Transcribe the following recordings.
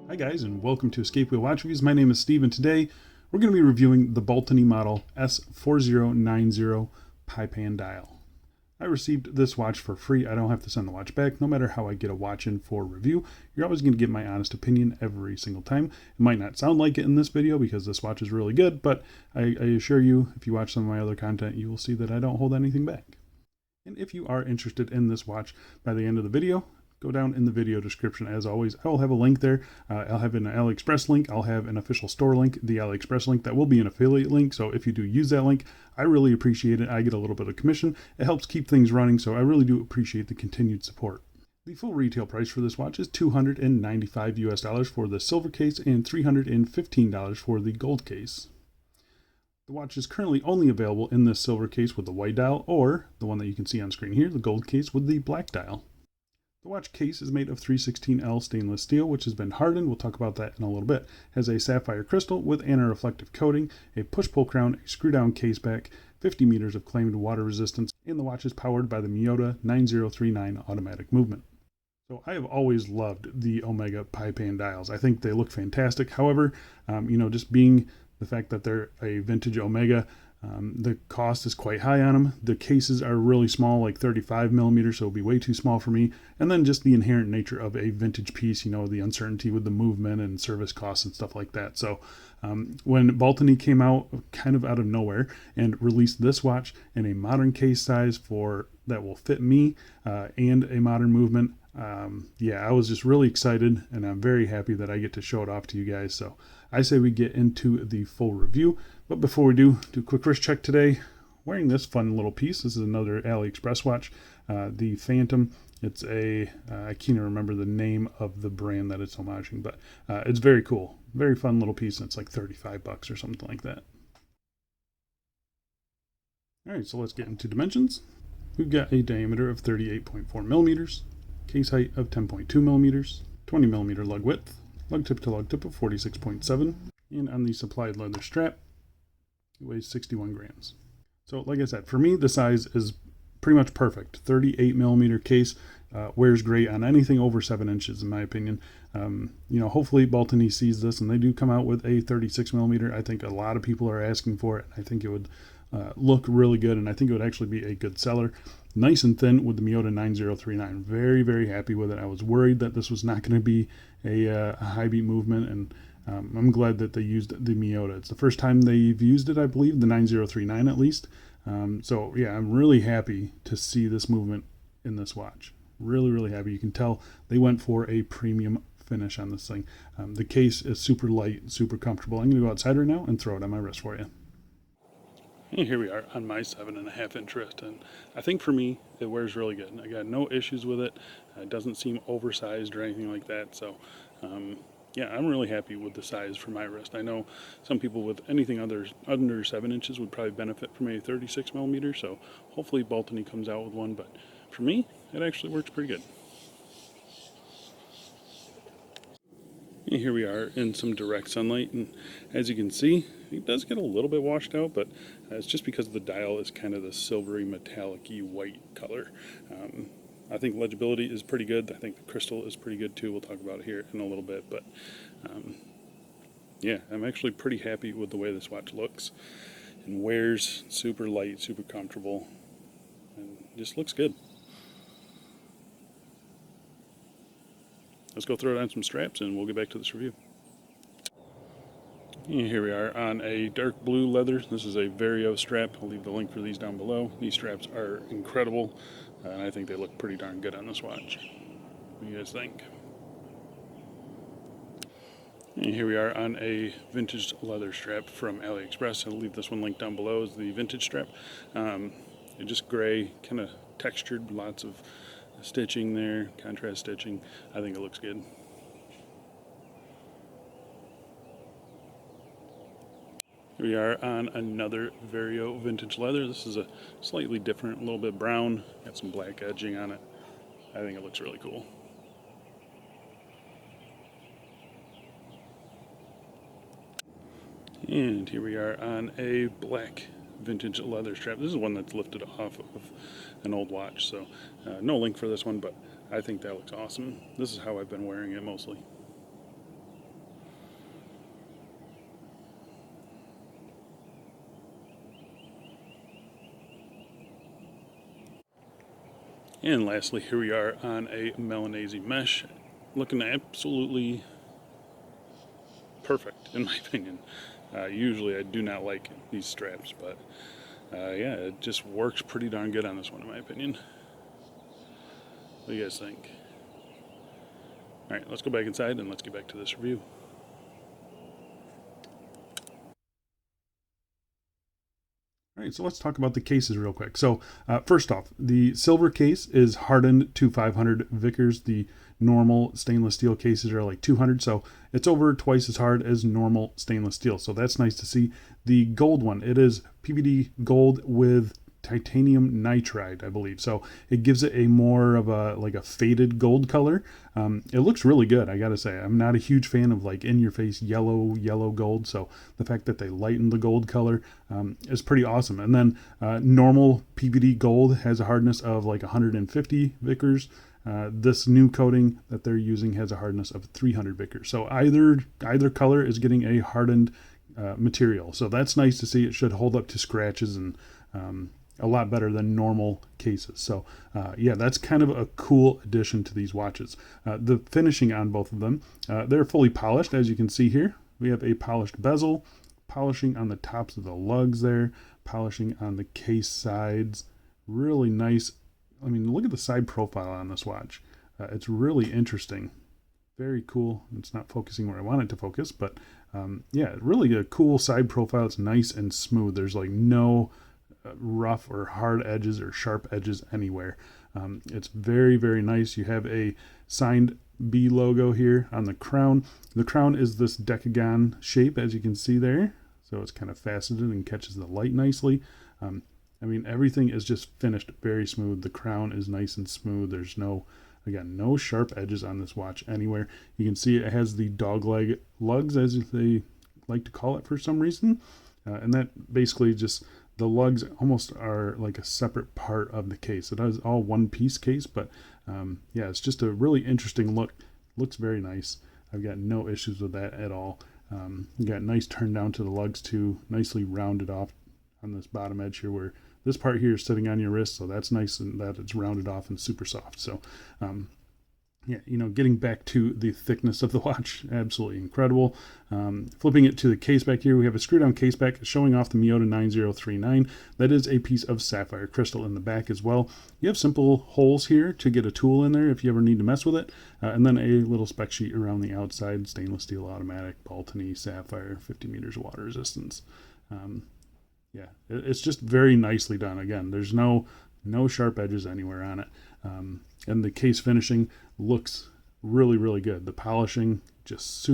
Hi guys, and welcome to Escape Wheel Watch Reviews. My name is Steve, and today we're going to be reviewing the Baltany model S4090 Pan dial. I received this watch for free. I don't have to send the watch back. No matter how I get a watch in for review, you're always going to get my honest opinion every single time. It might not sound like it in this video because this watch is really good, but I assure you, if you watch some of my other content, you will see that I don't hold anything back. And if you are interested in this watch by the end of the video, go down in the video description. As always, I will have a link there. I'll have an AliExpress link. I'll have an official store link, the AliExpress link. That will be an affiliate link. So if you do use that link, I really appreciate it. I get a little bit of commission. It helps keep things running. So I really do appreciate the continued support. The full retail price for this watch is $295 US for the silver case and $315 for the gold case. The watch is currently only available in the silver case with the white dial, or the one that you can see on screen here, the gold case with the black dial. The watch case is made of 316L stainless steel, which has been hardened. We'll talk about that in a little bit. It has a sapphire crystal with anti-reflective coating, a push-pull crown, a screw-down case back, 50 meters of claimed water resistance, and the watch is powered by the Miyota 9039 automatic movement. So I have always loved the Omega Pan dials. I think they look fantastic. However, just being the fact that they're a vintage Omega, the cost is quite high on them. The cases are really small, like 35 millimeters, so it'll be way too small for me. And then just the inherent nature of a vintage piece, the uncertainty with the movement and service costs and stuff like that. So when Baltany came out kind of out of nowhere and released this watch in a modern case size that will fit me and a modern movement, I was just really excited, and I'm very happy that I get to show it off to you guys. So I say we get into the full review. But before we do a quick wrist check today, wearing this fun little piece. This is another AliExpress watch, the Phantom. It's I can't remember the name of the brand that it's homaging, but it's very cool. Very fun little piece, and it's like $35 or something like that. All right, so let's get into dimensions. We've got a diameter of 38.4 millimeters, case height of 10.2 millimeters, 20 millimeter lug width, lug tip to lug tip of 46.7, and on the supplied leather strap, it weighs 61 grams. So like I said, for me, the size is pretty much perfect. 38 millimeter case wears great on anything over 7 inches, in my opinion. Hopefully Baltany sees this and they do come out with a 36 millimeter. I think a lot of people are asking for it. I think it would look really good, and I think it would actually be a good seller. Nice and thin with the Miyota 9039. Very, very happy with it. I was worried that this was not going to be a high beat movement, and I'm glad that they used the Miyota. It's the first time they've used it, I believe, the 9039 at least. I'm really happy to see this movement in this watch. Really, really happy. You can tell they went for a premium finish on this thing. The case is super light, super comfortable. I'm going to go outside right now and throw it on my wrist for you. And here we are on my 7.5 inch wrist, and I think for me it wears really good. I got no issues with it. It doesn't seem oversized or anything like that. So I'm really happy with the size for my wrist. I know some people with anything under 7 inches would probably benefit from a 36 millimeter. So hopefully Baltany comes out with one, but for me it actually works pretty good. And here we are in some direct sunlight, and as you can see, it does get a little bit washed out, but it's just because the dial is kind of the silvery metallic-y white color. I think legibility is pretty good. I think the crystal is pretty good too. We'll talk about it here in a little bit, but I'm actually pretty happy with the way this watch looks and wears. Super light, super comfortable, and just looks good. Let's go throw it on some straps and we'll get back to this review. And here we are on a dark blue leather. This is a Vario strap. I'll leave the link for these down below. These straps are incredible, and I think they look pretty darn good on this watch. What do you guys think? And here we are on a vintage leather strap from AliExpress. I'll leave this one linked down below. Is the vintage strap. It's just gray, kind of textured, lots of stitching there, contrast stitching. I think it looks good. Here we are on another Vario vintage leather. This is a slightly different, a little bit brown, got some black edging on it. I think it looks really cool. And here we are on a black vintage leather strap. This is one that's lifted off of an old watch, so no link for this one, but I think that looks awesome. This is how I've been wearing it mostly. And lastly, here we are on a Milanese mesh, looking absolutely perfect in my opinion. Usually I do not like these straps, but yeah, it just works pretty darn good on this one in my opinion. What do you guys think? Alright, let's go back inside and let's get back to this review. All right, so let's talk about the cases real quick. So first off, the silver case is hardened to 500 Vickers. The normal stainless steel cases are like 200, so it's over twice as hard as normal stainless steel. So that's nice to see. The gold one, it is PVD gold with titanium nitride, I believe. So it gives it a more of a like a faded gold color. It looks really good, I gotta say. I'm not a huge fan of like in your face yellow gold. So the fact that they lighten the gold color is pretty awesome. And then normal PVD gold has a hardness of like 150 Vickers. This new coating that they're using has a hardness of 300 Vickers. So either color is getting a hardened material. So that's nice to see. It should hold up to scratches and a lot better than normal cases. So yeah, that's kind of a cool addition to these watches. The finishing on both of them, they're fully polished, as you can see here. We have a polished bezel, polishing on the tops of the lugs there, polishing on the case sides. Really nice. I mean, look at the side profile on this watch. It's really interesting. Very cool. It's not focusing where I want it to focus, but yeah, really a cool side profile. It's nice and smooth. There's like no rough or hard edges or sharp edges anywhere. It's very nice. You have a signed B logo here on the crown. The crown is this decagon shape, as you can see there. So it's kind of faceted and catches the light nicely. I mean, everything is just finished very smooth. The crown is nice and smooth. There's no sharp edges on this watch anywhere. You can see it has the dogleg lugs, as they like to call it for some reason. And that basically just, the lugs almost are like a separate part of the case. It is all one piece case, but yeah, it's just a really interesting look. Looks very nice. I've got no issues with that at all. You got nice turn down to the lugs too, nicely rounded off on this bottom edge here, where this part here is sitting on your wrist, so that's nice and that it's rounded off and super soft. So yeah, you know, getting back to the thickness of the watch, absolutely incredible. Flipping it to the case back here, we have a screw down case back showing off the Miyota 9039. That is a piece of sapphire crystal in the back as well. You have simple holes here to get a tool in there if you ever need to mess with it. And then a little spec sheet around the outside, stainless steel automatic, Baltany Sapphire, 50 meters of water resistance. Yeah, it's just very nicely done. Again, there's no sharp edges anywhere on it. And the case finishing looks really good. The polishing just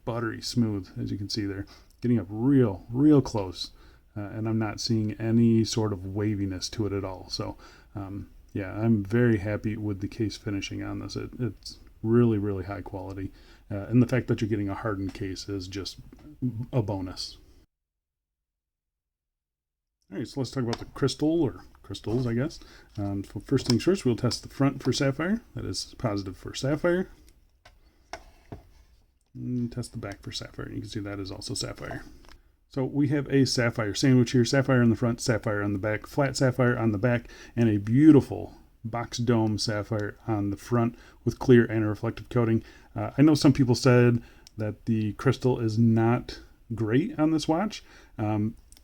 buttery smooth, as you can see there, getting up real close. And I'm not seeing any sort of waviness to it at all. So yeah, I'm very happy with the case finishing on this. It's really high quality. And the fact that you're getting a hardened case is just a bonus. All right, so let's talk about the crystal, or crystals, I guess. First things first, we'll test the front for sapphire. That is positive for sapphire. And test the back for sapphire. You can see that is also sapphire. So we have a sapphire sandwich here. Sapphire on the front, sapphire on the back, flat sapphire on the back, and a beautiful box dome sapphire on the front with clear anti-reflective coating. I know some people said that the crystal is not great on this watch.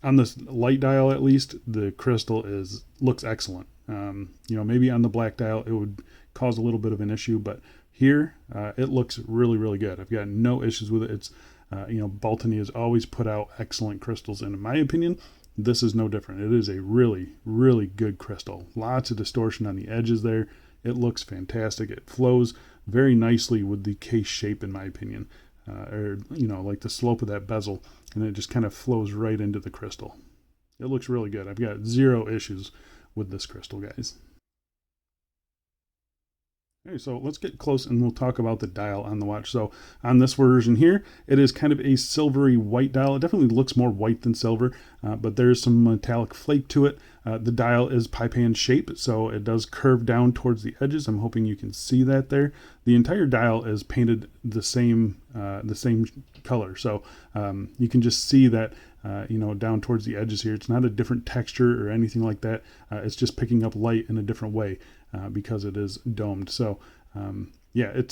On this light dial, at least, the crystal looks excellent. You know, maybe on the black dial it would cause a little bit of an issue, but here it looks really good. I've got no issues with it. It's you know, Baltany has always put out excellent crystals, and in my opinion, this is no different. It is a really good crystal. Lots of distortion on the edges there. It looks fantastic. It flows very nicely with the case shape, in my opinion. Or, you know, like the slope of that bezel, and it just kind of flows right into the crystal. It looks really good. I've got zero issues with this crystal, guys. Okay, so let's get close and we'll talk about the dial on the watch. So on this version here, it is kind of a silvery white dial. It definitely looks more white than silver, but there's some metallic flake to it. The dial is pipe hand shape, so it does curve down towards the edges. I'm hoping you can see that there. The entire dial is painted the same color, so you can just see that you know, down towards the edges here. It's not a different texture or anything like that. It's just picking up light in a different way. because it is domed. So yeah,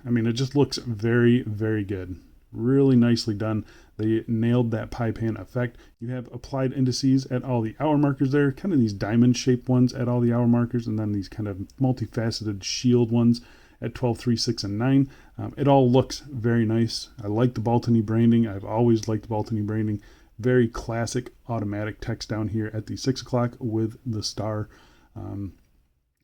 I mean, it just looks very, very good. Really nicely done. They nailed that pie pan effect. You have applied indices at all the hour markers there, kind of these diamond shaped ones at all the hour markers, and then these kind of multifaceted shield ones at 12, 3, 6, and 9. It all looks very nice. I like the Baltany branding. I've always liked the Baltany branding. Very classic automatic text down here at the 6 o'clock with the star.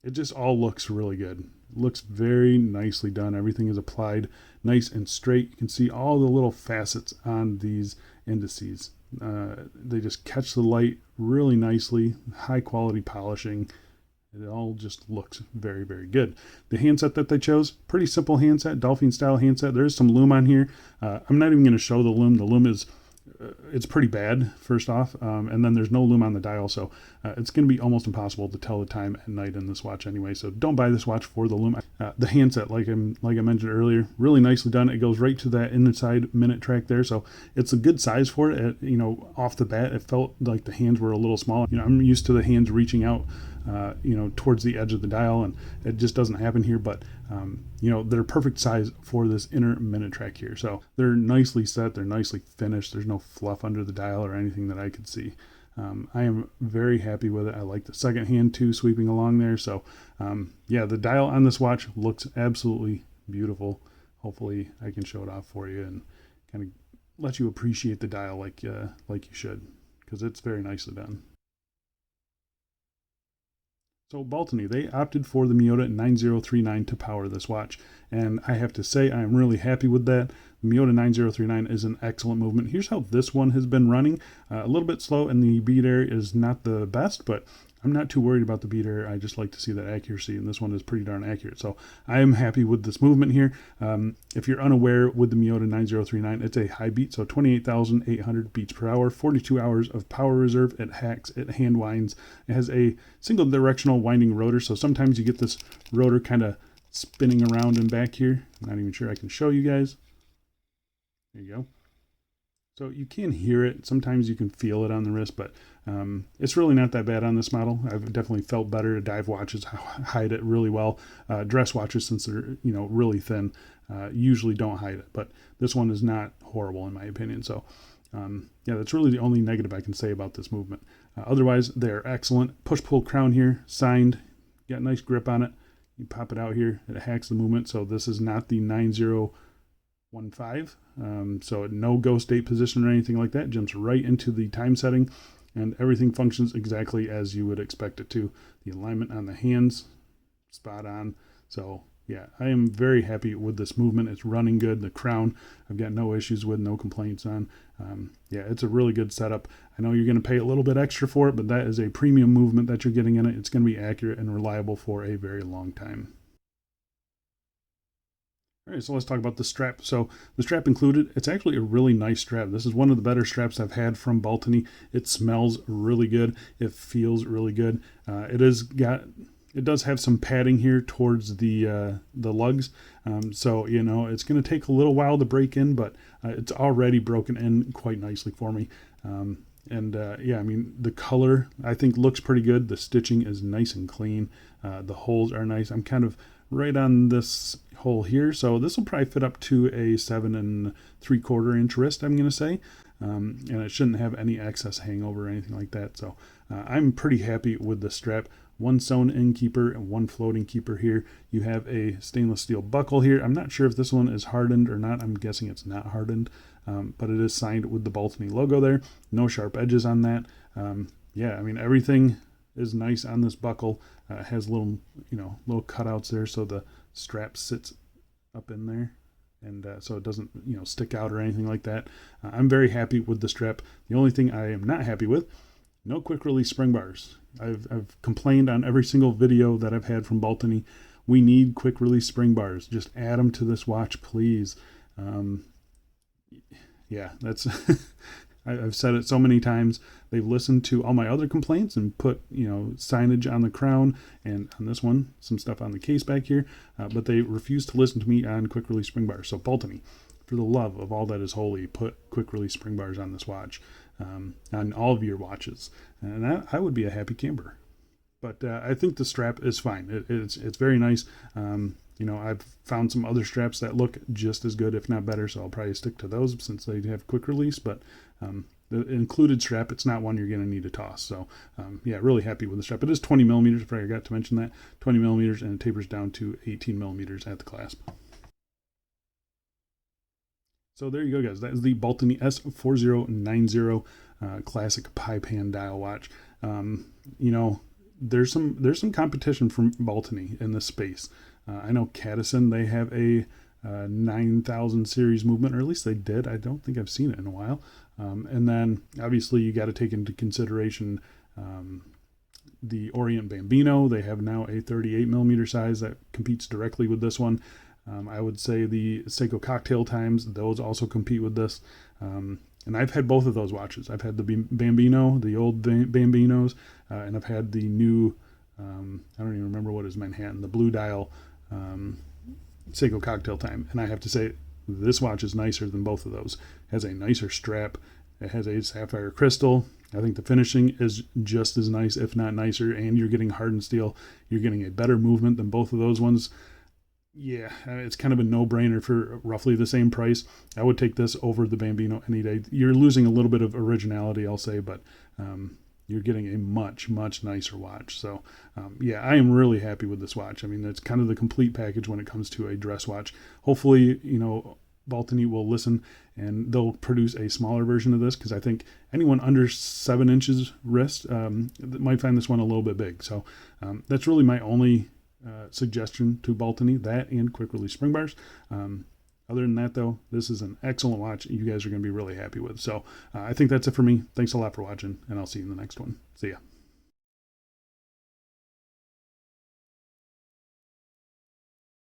It just all looks really good. Looks very nicely done. Everything is applied nice and straight. You can see all the little facets on these indices. They just catch the light really nicely. High quality polishing. It all just looks very, very good. The handset that they chose, pretty simple handset, Dolphin style handset. There is some lume on here. I'm not even going to show the lume. The lume is it's pretty bad, first off, and then there's no lume on the dial, so it's going to be almost impossible to tell the time at night in this watch anyway, so don't buy this watch for the lume. The handset, like I mentioned earlier, really nicely done. It goes right to that inside minute track there, so it's a good size for it. Off the bat, it felt like the hands were a little small. I'm used to the hands reaching out towards the edge of the dial, and it just doesn't happen here, but they're perfect size for this inner minute track here. So they're nicely set, they're nicely finished. There's no fluff under the dial or anything that I could see. I am very happy with it. I like the second hand too, sweeping along there. So yeah, the dial on this watch looks absolutely beautiful. Hopefully I can show it off for you and kind of let you appreciate the dial like you should, because it's very nicely done. So Baltany, they opted for the Miyota 9039 to power this watch, and I have to say I am really happy with that. The Miyota 9039 is an excellent movement. Here's how this one has been running. A little bit slow, and the bead area is not the best, but I'm not too worried about the bead area. I just like to see that accuracy, and this one is pretty darn accurate. So I am happy with this movement here. If you're unaware, with the Miyota 9039, it's a high beat, so 28,800 beats per hour, 42 hours of power reserve. It hacks, it hand winds. It has a single directional winding rotor, so sometimes you get this rotor kind of spinning around and back here. I'm not even sure I can show you guys. There you go. So you can hear it. Sometimes you can feel it on the wrist, but it's really not that bad on this model. I've definitely felt better. Dive watches hide it really well. Dress watches, since they're really thin, usually don't hide it. But this one is not horrible in my opinion. So yeah, that's really the only negative I can say about this movement. Otherwise, they're excellent. Push-pull crown here, signed. Got a nice grip on it. You pop it out here. It hacks the movement. So this is not the 9015. So no ghost date position or anything like that. Jumps right into the time setting, and everything functions exactly as you would expect it to. The alignment on the hands, spot on. So yeah, I am very happy with this movement. It's running good. The crown, I've got no issues with, no complaints on. Yeah, it's a really good setup. I know you're going to pay a little bit extra for it, but that is a premium movement that you're getting in it. It's going to be accurate and reliable for a very long time. All right, so let's talk about the strap. So the strap included, it's actually a really nice strap. This is one of the better straps I've had from Baltany. It smells really good. It feels really good. It does have some padding here towards the lugs. So, it's going to take a little while to break in, but it's already broken in quite nicely for me. Yeah, I mean, the color I think looks pretty good. The stitching is nice and clean. The holes are nice. I'm kind of right on this hole here, so this will probably fit up to a 7 3/4 inch wrist, I'm going to say, and it shouldn't have any excess hangover or anything like that. So I'm pretty happy with the strap. One sewn in keeper and one floating keeper here. You have a stainless steel buckle here. I'm not sure if this one is hardened or not. I'm guessing it's not hardened, but it is signed with the Baltany logo there. No sharp edges on that. Yeah, I mean, everything is nice on this buckle. It has little cutouts there, so the strap sits up in there, and so it doesn't stick out or anything like that. I'm very happy with the strap. The only thing I am not happy with, no quick release spring bars. I've complained on every single video that I've had from Baltany. We need quick release spring bars. Just add them to this watch, please. Yeah, that's I've said it so many times. They've listened to all my other complaints and put signage on the crown, and on this one some stuff on the case back here, but they refuse to listen to me on quick release spring bars. So Baltany, for the love of all that is holy, put quick release spring bars on this watch, on all of your watches, and I would be a happy camper. But I think the strap is fine. It's very nice. I've found some other straps that look just as good, if not better, so I'll probably stick to those since they have quick release. But the included strap, it's not one you're going to need to toss. So, yeah, really happy with the strap. It is 20 millimeters, I forgot to mention that. 20 millimeters, and it tapers down to 18 millimeters at the clasp. So there you go, guys. That is the Baltany S4090 classic pie pan dial watch. There's some competition from Baltany in this space. I know Cadison, they have a 9000 series movement, or at least they did. I don't think I've seen it in a while. And then obviously you got to take into consideration the Orient Bambino. They have now a 38 millimeter size that competes directly with this one. I would say the Seiko cocktail times, those also compete with this. And I've had both of those watches. I've had the Bambino, the old Bambinos, and I've had the new, I don't even remember what is Manhattan, the blue dial Seiko cocktail time. And I have to say, this watch is nicer than both of those. It has a nicer strap. It has a sapphire crystal. I think the finishing is just as nice, if not nicer, and you're getting hardened steel. You're getting a better movement than both of those ones. Yeah, it's kind of a no-brainer for roughly the same price. I would take this over the Bambino any day. You're losing a little bit of originality, I'll say, but you're getting a much, much nicer watch. So, yeah, I am really happy with this watch. I mean, it's kind of the complete package when it comes to a dress watch. Hopefully, Baltany will listen and they'll produce a smaller version of this, because I think anyone under 7 inches wrist might find this one a little bit big. So that's really my only suggestion to Baltany, that and quick release spring bars. Other than that, though, this is an excellent watch you guys are going to be really happy with. So I think that's it for me. Thanks a lot for watching, and I'll see you in the next one. See ya.